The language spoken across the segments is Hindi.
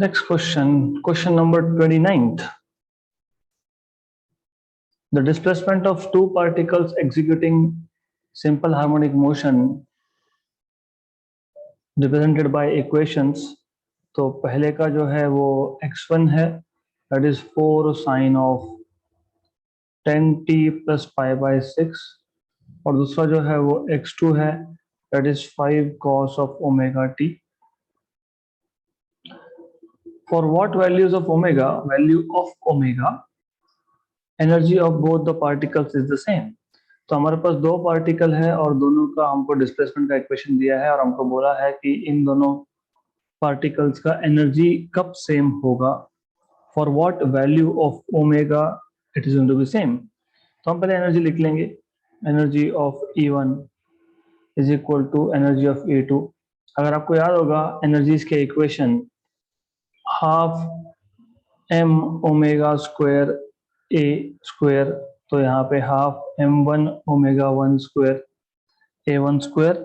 Next question number 29th. The displacement of two particles executing simple harmonic motion represented by equations. तो पहले का जो है वो x1 है, that is 4 sin of 10t plus pi by 6, और दूसरा जो है वो x2 है, that is 5 cos of omega t. For what values of omega, value of omega, energy of both the particles is the same. तो हमारे पास दो पार्टिकल है और दोनों का हमको डिस्प्लेसमेंट का इक्वेशन दिया है और हमको बोला है कि इन दोनों पार्टिकल्स का एनर्जी कब सेम होगा. For what value of omega it is going to be same. तो हम पहले एनर्जी लिख लेंगे. Energy of E1 is equal to energy of E2. अगर आपको याद होगा एनर्जीज के equation half m omega square a square, तो यहाँ पे half m1 omega 1 square a1 square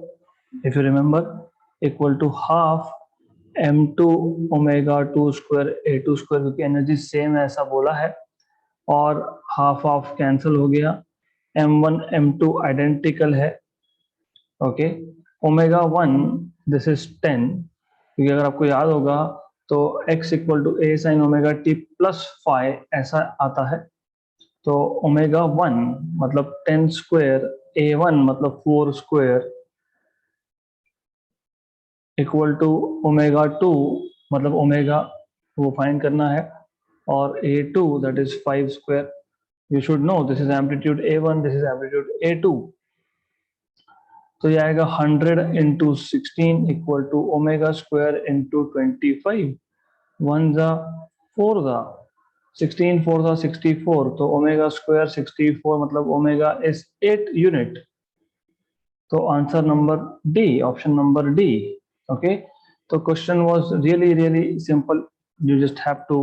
if you remember equal to half m2 omega 2 square a2 square, क्योंकि एनर्जी सेम है ऐसा बोला है और हाफ हाफ कैंसिल हो गया. m1 m2 आइडेंटिकल है. ओके, ओमेगा 1 दिस इज 10, क्योंकि अगर आपको याद होगा तो x equal to a sine omega t plus five ऐसा आता है. तो ओमेगा 1 मतलब 10 स्क्वायर, a1 मतलब 4 स्क्वायर इक्वल टू ओमेगा 2 मतलब ओमेगा वो फाइंड करना है, और a2 that is 5 square. You should know this is amplitude a1, this is amplitude a2. तो ये आएगा 100 into 16 equal to omega square into 25. 1 जा 4 जा 16 4 जा 64, तो ओमेगा स्क्वायर 64 मतलब ओमेगा इज 8 यूनिट. तो answer number D, option number D. Okay, तो question was really simple. You just have to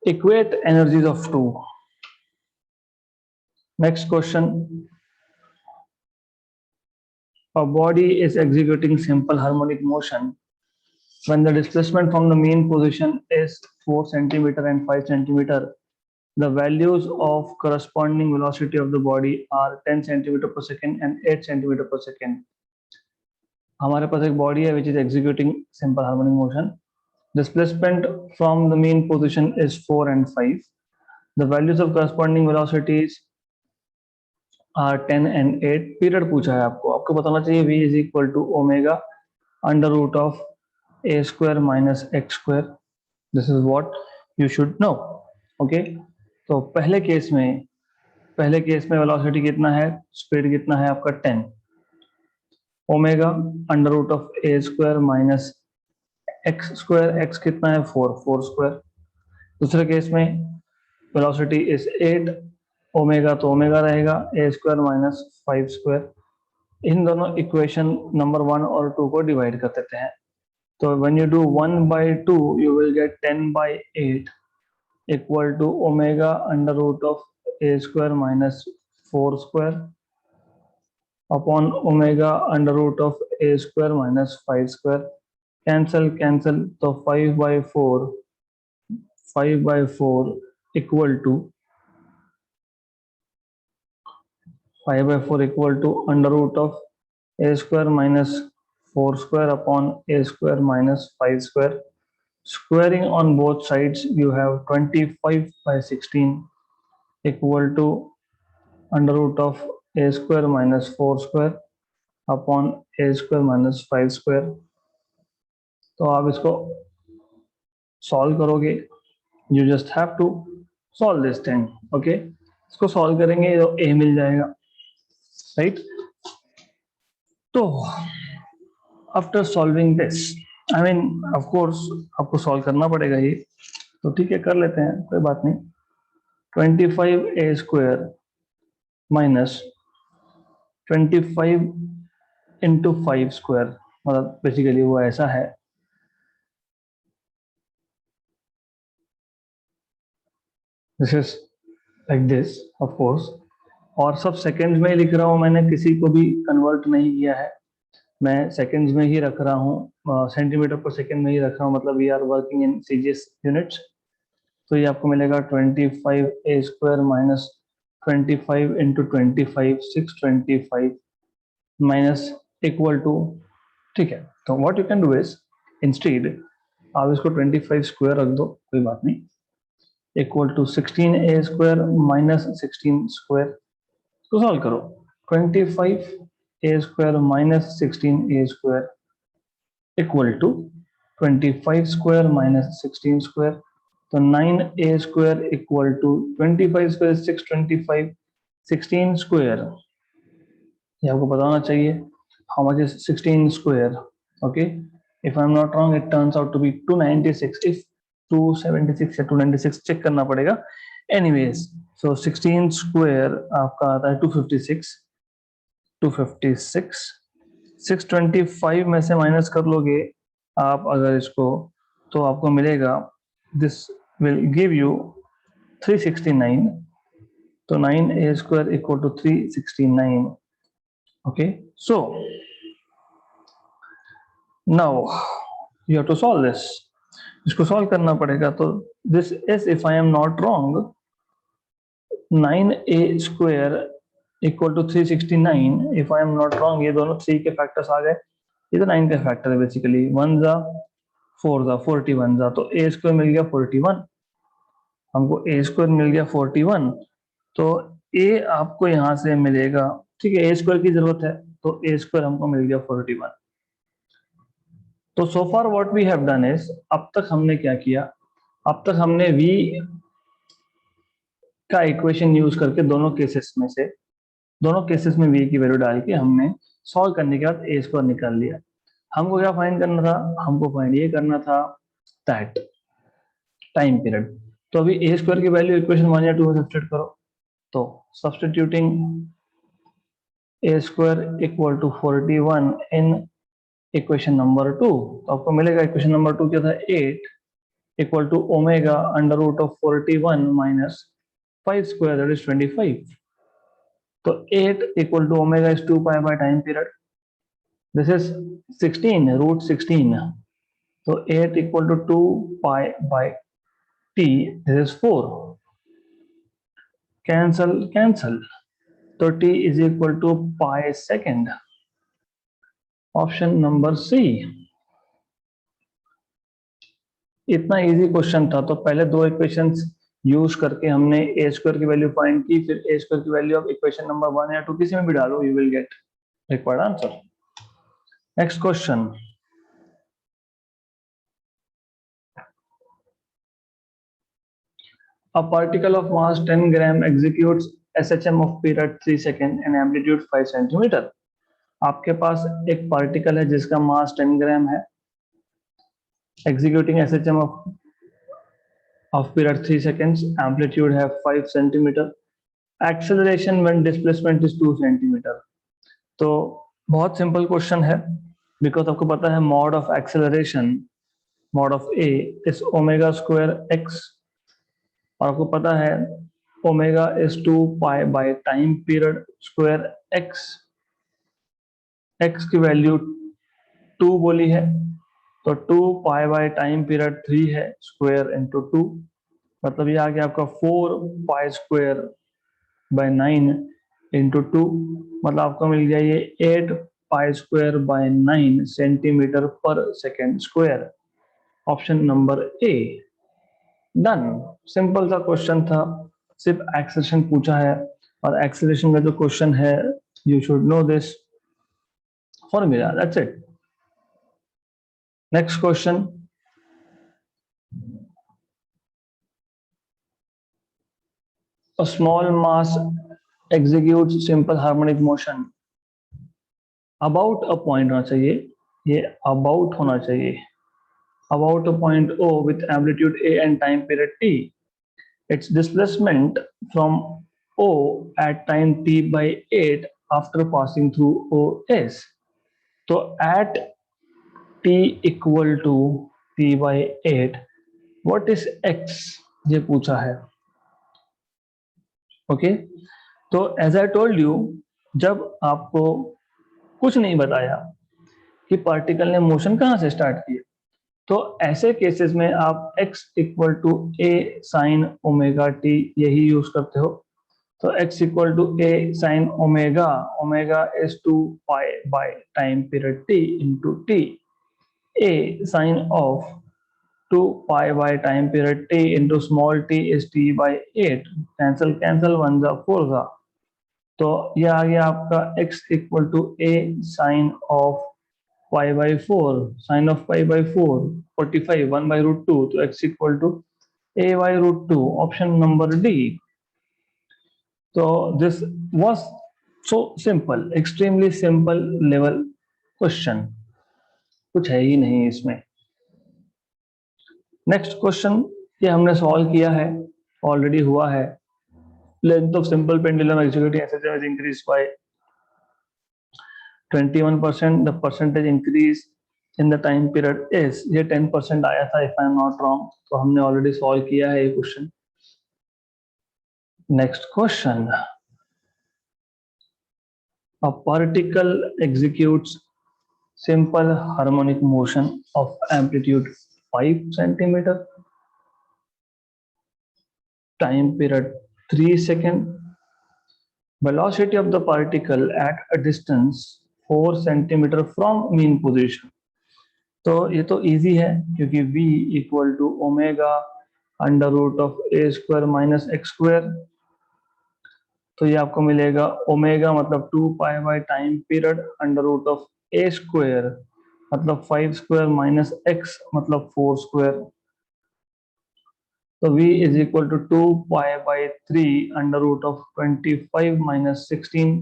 equate energies of two. Next question. A body is executing simple harmonic motion when the displacement from the mean position is 4 centimeter and 5 centimeter. The values of corresponding velocity of the body are 10 centimeter per second and 8 centimeter per second. हमारे पास एक बॉडी है which is executing simple harmonic motion. Displacement from the mean position is 4 and 5. The values of corresponding velocities are 10 and 8. Period पूछा है आपको बताना चाहिए v is equal to omega under root of a square minus x square. This is what you should know. Okay, तो पहले केस में वेलोसिटी कितना है, स्पीड कितना है आपका 10, omega under root of a square minus x square, x कितना है 4 स्क्वायर. दूसरे केस में वेलोसिटी इज 8, ओमेगा तो ओमेगा रहेगा a स्क्वायर माइनस 5 स्क्वायर. इन दोनों इक्वेशन नंबर 1 और 2 को डिवाइड कर देते हैं. तो when you do 1/2 you will get 10/8 equal to omega under root of a square minus 4 square upon omega under root of a square minus 5 square. Cancel, तो 5/4 equal to 5/4 equal to under root of a square minus 4 square upon a square minus 5 square. Squaring on both sides you have 25/16 equal to under root of a square minus 4 square upon a square minus 5 square. तो आप इसको सॉल्व करोगे. You just have to solve this thing. Okay, इसको सॉल्व करेंगे तो a मिल जाएगा, राइट. तो after solving this, I mean of course आपको सॉल्व करना पड़ेगा ये, तो ठीक है कर लेते हैं, कोई बात नहीं. 25a square minus 25 into 5 square, मतलब बेसिकली वो ऐसा है. This is like this of course, और सब सेकेंड में लिख रहा हूं मैंने, किसी को भी कन्वर्ट नहीं किया है. मैं सेकंड्स में ही रख रहा हूँ, सेंटीमीटर पर सेकंड में ही रख रहा हूँ, मतलब we are working in CGS units. तो ये आपको मिलेगा 25a² minus 25 into 25 625 minus equal to, ठीक है। तो what you can do is, instead आप इसको 25 स्क्वायर रख दो, कोई बात नहीं, equal to 16a² minus 16 square. तो सॉल्व करो, 25a² minus 16a² equal to 25 square minus 16 square. तो 9a² equal to 25 square 625, 16 square ये आपको बताना चाहिए how much is 16 square, okay, if I'm not wrong it turns out to be 296, if 276 या 296 चेक करना पड़ेगा, anyways so 16 square आपका आता है 256, 625 में से माइनस कर लोगे आप अगर इसको, तो आपको मिलेगा दिस विल गिव यू 369, तो 9a² equal to 369, okay, so now you have to solve this, इसको सॉल्व करना पड़ेगा। तो this is, if I am not wrong, 9a² equal to 369, if I am not wrong ये दोनों 3 के फैक्टर्स आ गए, ये तो 9 का फैक्टर है बेसिकली, 1 जा 4 जा 41 जा, तो a² मिल गया 41, हमको a² मिल गया 41, तो a आपको यहां से मिलेगा, ठीक है, a² की जरूरत है तो a² हमको मिल गया 41। तो so far what we have done is, अब तक हमने क्या किया, अब तक हमने v का इक्वेशन यूज करके दोनों केसेस में से, दोनों केसेस में v की वैल्यू डाल के हमने सॉल्व करने के बाद a² निकाल लिया। हमको क्या फाइंड करना था, हमको फाइंड ये करना था दैट टाइम पीरियड। तो अभी a² की वैल्यू इक्वेशन 1 या 2 में सब्स्टिट्यूट करो, तो substituting a² equal to 41 in equation number 2, तो आपको मिलेगा इक्वेशन नंबर 2 क्या था, 8 equal to omega under root of 41 minus 5 square that is 25। तो 8 equal to omega is 2 pi by time period, this is 16 root 16, तो 8 equal to 2 pi by t, this is 4, cancel cancel, तो t is equal to pi second, option number C. इतना इजी क्वेश्चन था, तो पहले दो इक्वेशंस यूज करके हमने a² की वैल्यू फाइंड की, फिर a² की वैल्यू ऑफ इक्वेशन नंबर 1 या 2 किसी में भी डालो, you will gate required answer. Next question, a particle of mass 10 gram executes SHM of period 3 second and amplitude 5 centimeter। आपके पास एक पार्टिकल है जिसका मास 10 ग्राम है, executing SHM of period 3 seconds, amplitude है 5 centimeter, acceleration when displacement is 2 centimeter। तो बहुत सिंपल क्वेश्चन है, बिकॉज आपको पता है mod of acceleration, mod of a is omega square x, और आपको पता है omega is 2 pi by time period square x, x की वैल्यू 2 बोली है, तो 2 पाई बाय टाइम पीरियड 3 है, स्क्वायर इंटू 2, मतलब ये आ गया आपका 4 पाई स्क्वायर बाय 9 इंटू 2, मतलब आपको मिल गया ये 8 पाई स्क्वायर बाय 9 सेंटीमीटर पर सेकेंड स्क्वायर, ऑप्शन नंबर ए। डन, सिंपल सा क्वेश्चन था, सिर्फ एक्सेलरेशन पूछा है, और एक्सेलरेशन का जो क्वेश्चन है you should know this formula, that's it. Next question, a small mass executes simple harmonic motion about a point होना चाहिए, ये about होना चाहिए, about a point O with amplitude A and time period t, its displacement from O at time t by 8 after passing through OS। तो at t equal to t by 8 what is x, ये पूछा है, ओके। तो एज आई टोल्ड यू, जब आपको कुछ नहीं बताया, कि पार्टिकल ने मोशन कहाँ से स्टार्ट किया। तो ऐसे केसेस में आप x equal to a sine omega t यही यूज करते हो। तो x equal to a sine omega, omega is 2 pi by time period t into t, a sine of 2 pi by time period t into small t is t by 8, cancel cancel 1 जा 4 जा। तो ये आ गया आपका x equal to a sine of pi by 4, sine of pi by 4 45 1 by root 2, तो x equal to a by root 2, option number D. तो this was so simple, extremely simple level question, कुछ है ही नहीं इसमें। नेक्स्ट क्वेश्चन ये हमने सॉल्व किया है, ऑलरेडी हुआ है। Length of simple pendulum executing SHM is increased by 21%, the percentage increase in the time period is, ये 10% आया था if I am not wrong, तो हमने ऑलरेडी सॉल्व किया है ये question. Next question, a particle executes simple harmonic motion of amplitude 5 centimeter, time period 3 seconds, velocity of the particle at a distance 4 centimeter from mean position। तो ये तो इजी है क्योंकि v equal to omega under root of A square minus X square. तो ये आपको मिलेगा ओमेगा मतलब 2 pi by time period under root of A square मतलब 5 स्क्वायर माइनस एक्स मतलब 4 स्क्वायर। तो v is equal to 2 pi by 3 under root of 25 minus 16,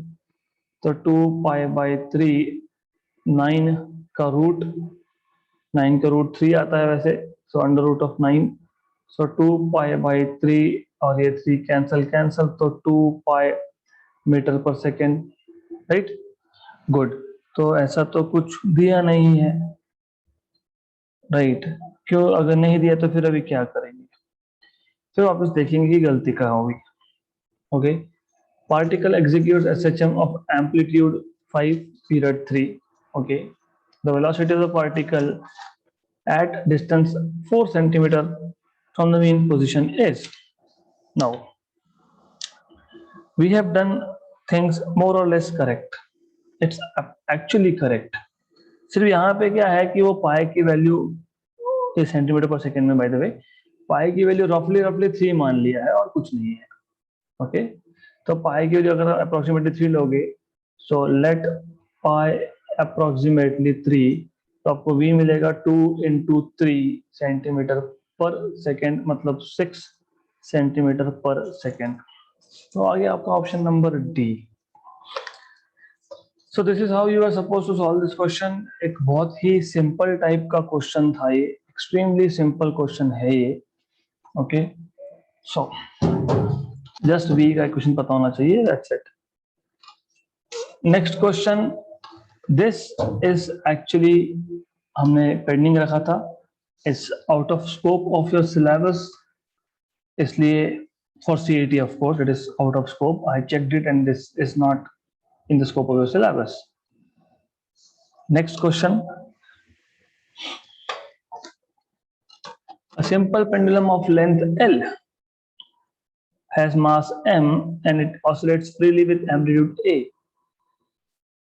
तो 2 पाई बाय 3 9 का रूट, 9 का रूट 3 आता है वैसे, so under root of 9, so 2 pi by 3 और ये 3 कैंसल कैंसल, तो 2 पाई मीटर पर सेकेंड, राइट। गुड, तो ऐसा तो कुछ दिया नहीं है, राइट। क्यों, अगर नहीं दिया तो फिर अभी क्या करेंगे, फिर वापस देखेंगे कि गलती कहाँ हुई। Okay, particle executes SHM of amplitude 5 period 3, okay, the velocity of the particle at distance 4 centimeter from the mean position is, now we have done things more or less correct, it's actually correct। सिर्फ यहाँ पे क्या है कि वो पाई की वैल्यू इस सेंटीमीटर पर सेकेंड में, बाय द वे पाई की वैल्यू रफली 3 मान लिया है और कुछ नहीं है। ओके, तो पाई की वैल्यू अगर अप्रोक्सीमेटली 3 लोगे, सो लेट पाई अप्रोक्सीमेटली 3, तो आपको v मिलेगा 2 इंटू 3 सेंटीमीटर पर सेकेंड मतलब 6 सेंटीमीटर पर सेकेंड। तो आगे आपका option number D. So this is how you are suppose to solve this question. एक बहुत ही सिंपल टाइप का क्वेश्चन था ये, एक्सट्रीमली सिंपल क्वेश्चन है ये। ओके, सो जस्ट v का क्वेश्चन पता होना चाहिए, that's it. Next question, this is actually हमने पेंडिंग रखा था, it's out of scope of your syllabus, for फॉर CAT of course it is out of scope, I checked it and this is not in the scope of your syllabus. Next question, a simple pendulum of length L has mass m and it oscillates freely with amplitude A.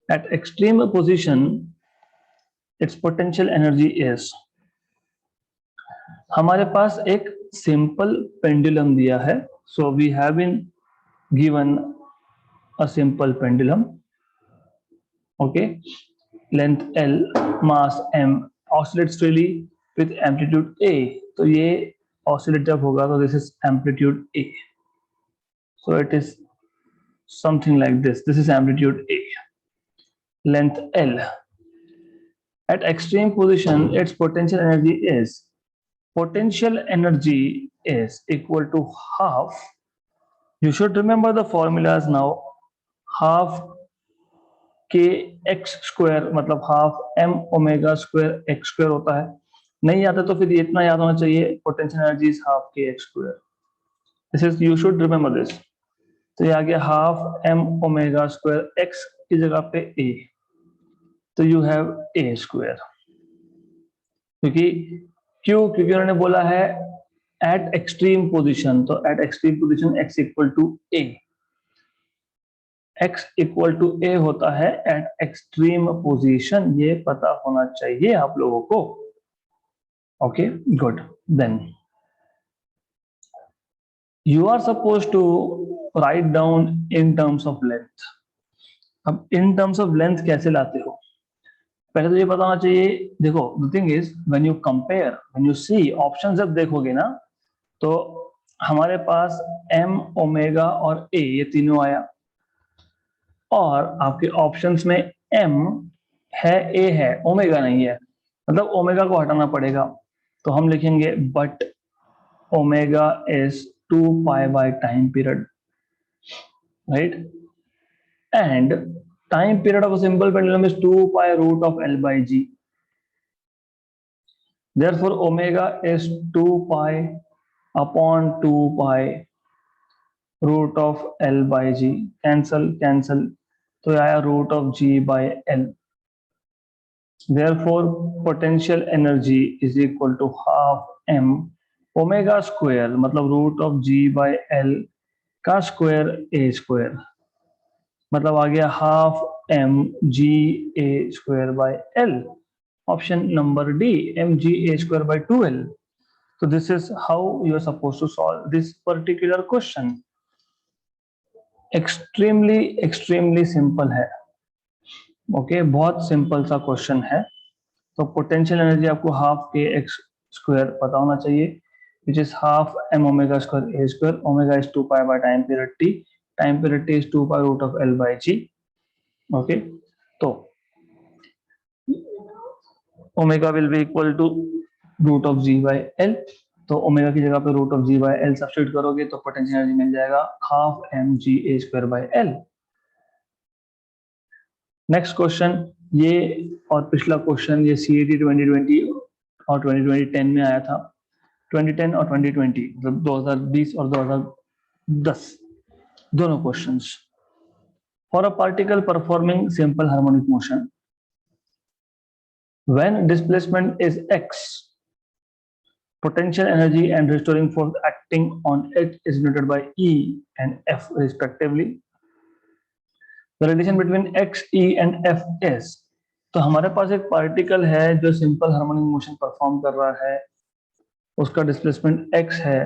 At extreme position its potential energy is, हमारे पास एक सिंपल पेंडुलम दिया है, so we have been given a simple pendulum, okay, length L, mass m, oscillates freely with amplitude A। तो ये oscillate जब होगा तो this is amplitude A, so it is something like this, this is amplitude A, length L, at extreme position its potential energy is, potential energy is equal to half, you should remember the formulas now, half k x square मतलब half m omega square x square होता है। नहीं आता तो फिर इतना याद होना चाहिए, potential energy is half k x square, this is, you should remember this. तो ये आ गया half m omega square x की जगह पे a, तो यू हैव ए स्क्वायर, क्योंकि उन्होंने बोला है एट एक्सट्रीम पोजीशन, तो at extreme position x equal to A, x equal to A होता है एट एक्सट्रीम पोजीशन, ये पता होना चाहिए आप लोगों को। Okay good, then you are suppose to write down in terms of length. अब इन टर्म्स ऑफ लेंथ कैसे लाते हो, पहले तो ये पता होना चाहिए। देखो the thing is when you compare, when you see option जब देखोगे ना, तो हमारे पास m, ओमेगा और a ये तीनों आया, और आपके ऑप्शंस में m है, a है, ओमेगा नहीं है, मतलब ओमेगा को हटाना पड़ेगा। तो हम लिखेंगे but omega is 2 pi by time period, right, and time period of a simple pendulum is 2 pi root of L by G. Therefore, omega is 2 pi upon 2 pi root of L by G. Cancel, cancel. तो आया root of G by L. Therefore, potential energy is equal to half M omega square, मतलब root of G by L का square A square, मतलब आ गया half M G A square by L. Option number D, M G A square by 2l। तो this is how you are suppose to solve this particular question. Extremely extremely simple है, ओके बहुत सिंपल सा क्वेश्चन है। तो पोटेंशियल एनर्जी आपको हाफ के एक्स स्क्वायर पता होना चाहिए, which is half M omega square A square, omega is 2 pi by time period T, time period T is 2 pi root of L by G. Okay, तो omega will be equal to root of G by L, तो ओमेगा की जगह पे root of G by L substitute करोगे तो पोटेंशियल एनर्जी मिल जाएगा half M G A square by L. Next question, ये और पिछला क्वेश्चन ये सीईटी 2020 और 2010 में आया था, 2010 और 2020 मतलब 2020 और 2010 दोनों questions. For a particle performing simple harmonic motion, when displacement is x, potential energy and restoring force acting on it is denoted by E and F respectively. The relation between x, E and F is, तो हमारे पास एक पार्टिकल है जो सिंपल हार्मोनिक मोशन परफॉर्म कर रहा है, उसका डिस्प्लेसमेंट x है,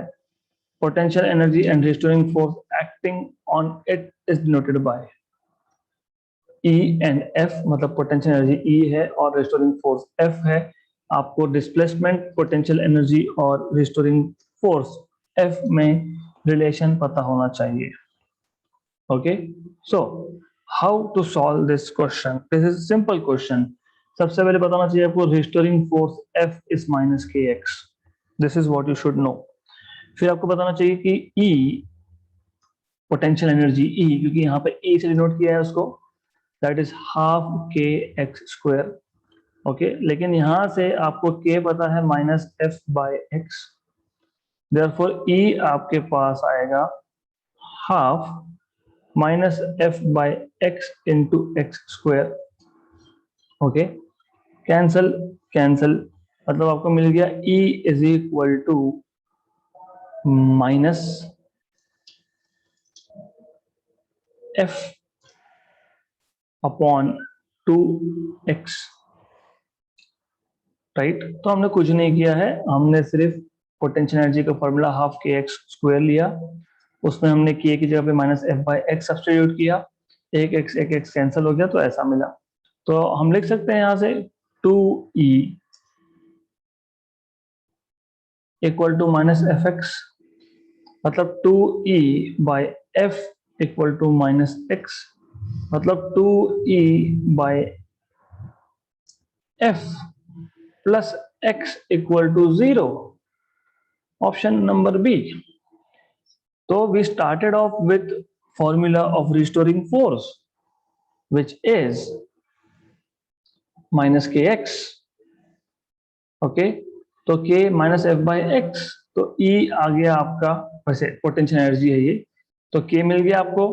potential energy and restoring force acting on it is denoted by E and F, मतलब पोटेंशियल एनर्जी E है और रिस्टोरिंग फोर्स F है। आपको डिस्प्लेसमेंट, पोटेंशियल एनर्जी और रिस्टोरिंग फोर्स F में रिलेशन पता होना चाहिए। Okay, so how to solve this question, this is simple question. सबसे पहले बताना चाहिए आपको restoring force F is minus K X, this is what you should no. फिर आपको बताना चाहिए कि E, पोटेंशियल एनर्जी E, क्योंकि यहाँ पे E से डिनोट किया है उसको, that is half K X square. Okay, लेकिन यहां से आपको k पता है minus F by X, therefore E आपके पास आएगा half minus F by X into X square. Okay, cancel cancel, मतलब आपको मिल गया E is equal to minus F upon 2x, right. तो हमने कुछ नहीं किया है, हमने सिर्फ पोटेंशियल एनर्जी का formula half K X square लिया, उसमें हमने के की जगह पे minus F by x substitute किया, एक एक्स कैंसिल हो गया तो ऐसा मिला। तो हम लिख सकते हैं यहां से 2e equal to minus F X, मतलब 2e by F equal to minus X, मतलब 2e by F plus X equal to 0, option number B. तो we started off with formula of restoring force which is minus kx, okay, तो k minus F by x, तो E आ गया आपका, वैसे पोटेंशियल एनर्जी है ये, तो k मिल गया आपको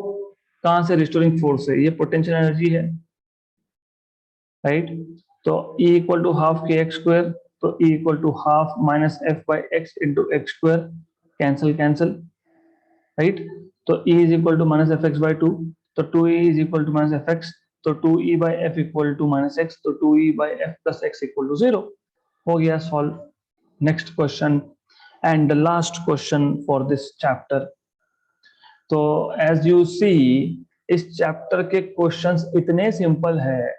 कहां से, रिस्टोरिंग फोर्स से, ये पोटेंशियल एनर्जी है, राइट। तो e equal to half K X square, तो e equal to half minus F by X into X square, cancel cancel, right. तो e is equal to minus F X by two, तो 2e is equal to minus F X, तो 2e by F equal to minus X, तो 2e by F plus X equal to 0 हो गया solve. Next question and the last question for this chapter. तो एज यू सी इस चैप्टर के क्वेश्चंस इतने सिंपल है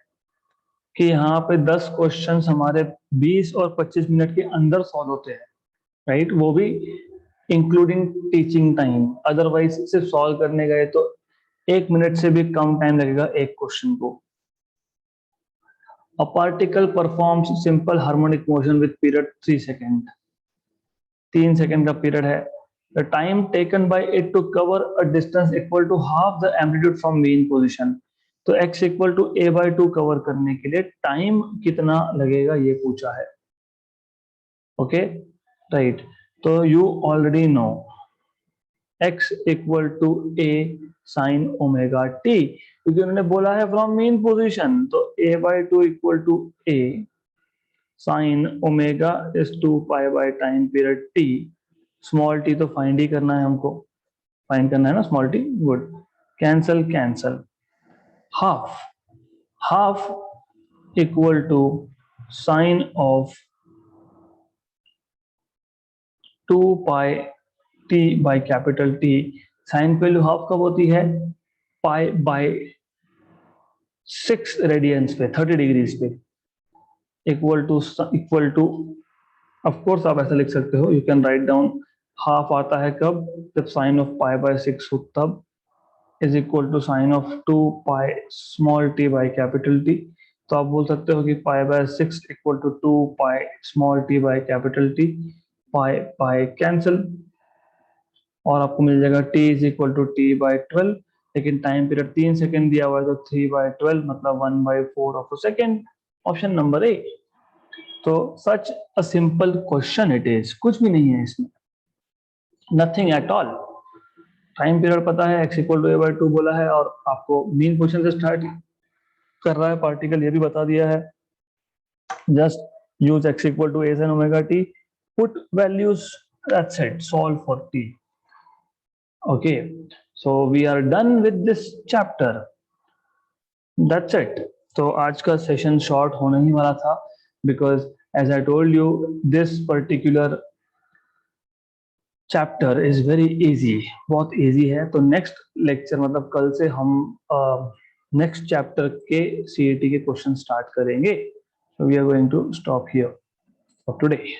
कि यहाँ पे 10 क्वेश्चंस हमारे 20 और 25 मिनट के अंदर सॉल्व होते हैं, राइट। वो भी इंक्लूडिंग टीचिंग टाइम, अदरवाइज सिर्फ सॉल्व करने गए तो 1 मिनट से भी कम टाइम लगेगा एक क्वेश्चन को। A particle performs simple harmonic motion with period 3 second, 3 second का पीरियड है। The time taken by it to cover a distance equal to half the amplitude from mean position. तो x equal to a by 2 cover करने के लिए टाइम कितना लगेगा ये पूछा है। Okay right. तो you already know x equal to a sine omega t, क्योंकि उन्होंने बोला है फ्रॉम मीन पोजीशन, तो a by 2 equal to a sine omega is 2 pi by time period t। Small t तो फाइंड ही करना है हमको, फाइंड करना है ना small t, good. Cancel cancel, half half equal to sine of 2 pi t by capital T। Sine की वैल्यू हाफ कब होती है? पाई बाई 6 रेडियंस पे, 30 डिग्रीज पे, इक्वल टू ऑफ कोर्स आप ऐसा लिख सकते हो, you can write down half आता है कब, जब साइन ऑफ पाई बाई 6 हो तब, is equal to sine of 2 pi small t by capital T। तो आप बोल सकते हो कि pi by 6 equal to 2 pi small t by capital T, pi pi cancel, और आपको मिल जाएगा t is equal to T by 12, लेकिन टाइम पीरियड 3 सेकेंड दिया हुआ है तो 3 बाई 12 मतलब 1 by 4 of a second, option number A. तो such a simple question it is, कुछ भी नहीं है इसमें, nothing at all. Time period पता है, x equal to a by 2 बोला है, और आपको मीन पोजीशन से स्टार्ट कर रहा है पार्टिकल, ये भी बता दिया है। Just use x equal to a sin omega t, put values, that's it, solve for t। okay, so we are done with this chapter, that's it। तो आज का सेशन शॉर्ट होने ही वाला था, because as I told you this particular chapter is very easy, बहुत इजी है। तो नेक्स्ट लेक्चर मतलब कल से हम नेक्स्ट चैप्टर के सीईटी के क्वेश्चन स्टार्ट करेंगे। So we are going to stop here for today।